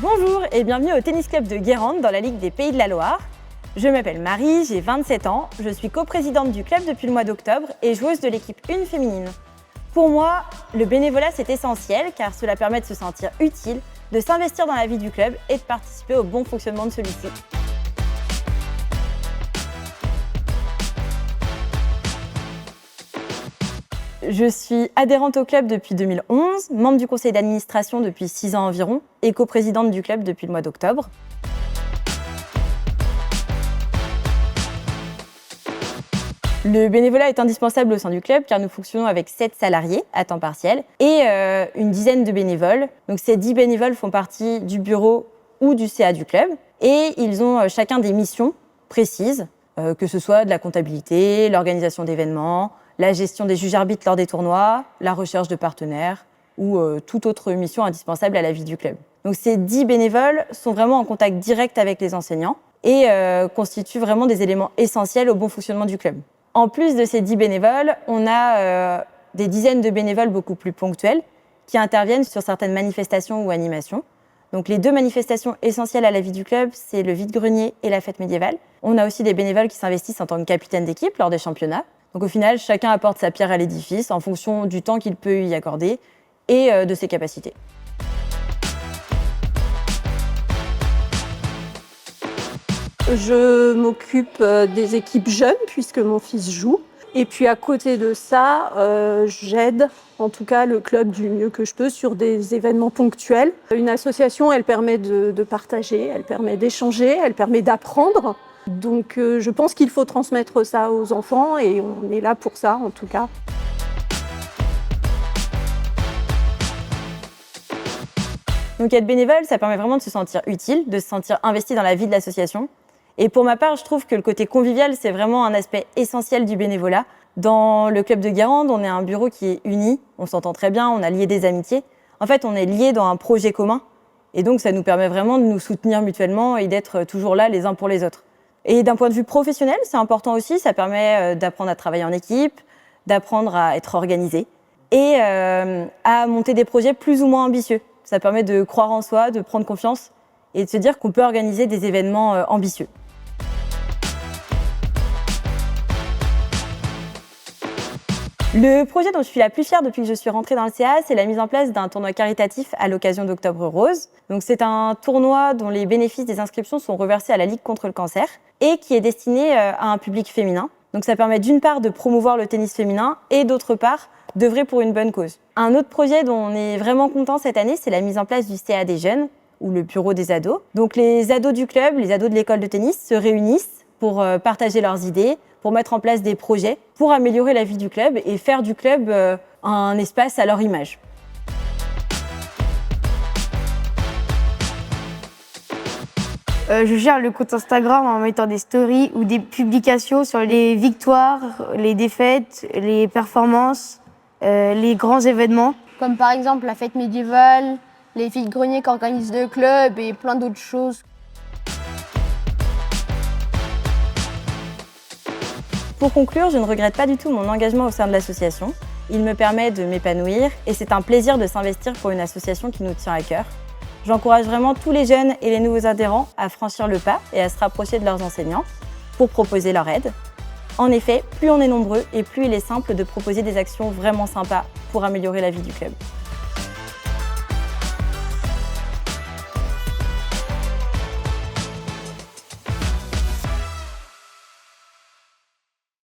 Bonjour et bienvenue au Tennis Club de Guérande dans la Ligue des Pays de la Loire. Je m'appelle Marie, j'ai 27 ans, je suis coprésidente du club depuis le mois d'octobre et joueuse de l'équipe 1 féminine. Pour moi, le bénévolat c'est essentiel car cela permet de se sentir utile, de s'investir dans la vie du club et de participer au bon fonctionnement de celui-ci. Je suis adhérente au club depuis 2011, membre du conseil d'administration depuis 6 ans environ et coprésidente du club depuis le mois d'octobre. Le bénévolat est indispensable au sein du club car nous fonctionnons avec 7 salariés à temps partiel et une dizaine de bénévoles. Donc ces 10 bénévoles font partie du bureau ou du CA du club et ils ont chacun des missions précises, que ce soit de la comptabilité, l'organisation d'événements, la gestion des juges-arbitres lors des tournois, la recherche de partenaires ou toute autre mission indispensable à la vie du club. Donc ces 10 bénévoles sont vraiment en contact direct avec les enseignants et constituent vraiment des éléments essentiels au bon fonctionnement du club. En plus de ces 10 bénévoles, on a des dizaines de bénévoles beaucoup plus ponctuels qui interviennent sur certaines manifestations ou animations. Donc les 2 manifestations essentielles à la vie du club, c'est le vide-grenier et la fête médiévale. On a aussi des bénévoles qui s'investissent en tant que capitaine d'équipe lors des championnats. Donc au final, chacun apporte sa pierre à l'édifice en fonction du temps qu'il peut y accorder et de ses capacités. Je m'occupe des équipes jeunes puisque mon fils joue. Et puis à côté de ça, j'aide en tout cas le club du mieux que je peux sur des événements ponctuels. Une association, elle permet de partager, elle permet d'échanger, elle permet d'apprendre. Donc je pense qu'il faut transmettre ça aux enfants et on est là pour ça en tout cas. Donc être bénévole, ça permet vraiment de se sentir utile, de se sentir investi dans la vie de l'association. Et pour ma part, je trouve que le côté convivial, c'est vraiment un aspect essentiel du bénévolat. Dans le club de Guérande, on est un bureau qui est uni, on s'entend très bien, on a lié des amitiés. En fait, on est liés dans un projet commun. Et donc ça nous permet vraiment de nous soutenir mutuellement et d'être toujours là les uns pour les autres. Et d'un point de vue professionnel, c'est important aussi, ça permet d'apprendre à travailler en équipe, d'apprendre à être organisé et à monter des projets plus ou moins ambitieux. Ça permet de croire en soi, de prendre confiance et de se dire qu'on peut organiser des événements ambitieux. Le projet dont je suis la plus fière depuis que je suis rentrée dans le CA, c'est la mise en place d'un tournoi caritatif à l'occasion d'Octobre Rose. Donc c'est un tournoi dont les bénéfices des inscriptions sont reversés à la Ligue contre le cancer et qui est destiné à un public féminin. Donc ça permet d'une part de promouvoir le tennis féminin et d'autre part d'œuvrer pour une bonne cause. Un autre projet dont on est vraiment content cette année, c'est la mise en place du CA des jeunes ou le bureau des ados. Donc les ados du club, les ados de l'école de tennis se réunissent pour partager leurs idées, pour mettre en place des projets, pour améliorer la vie du club et faire du club un espace à leur image. Je gère le compte Instagram en mettant des stories ou des publications sur les victoires, les défaites, les performances, les grands événements. Comme par exemple la fête médiévale, les vides-greniers qu'organise le club et plein d'autres choses. Pour conclure, je ne regrette pas du tout mon engagement au sein de l'association. Il me permet de m'épanouir et c'est un plaisir de s'investir pour une association qui nous tient à cœur. J'encourage vraiment tous les jeunes et les nouveaux adhérents à franchir le pas et à se rapprocher de leurs enseignants pour proposer leur aide. En effet, plus on est nombreux et plus il est simple de proposer des actions vraiment sympas pour améliorer la vie du club.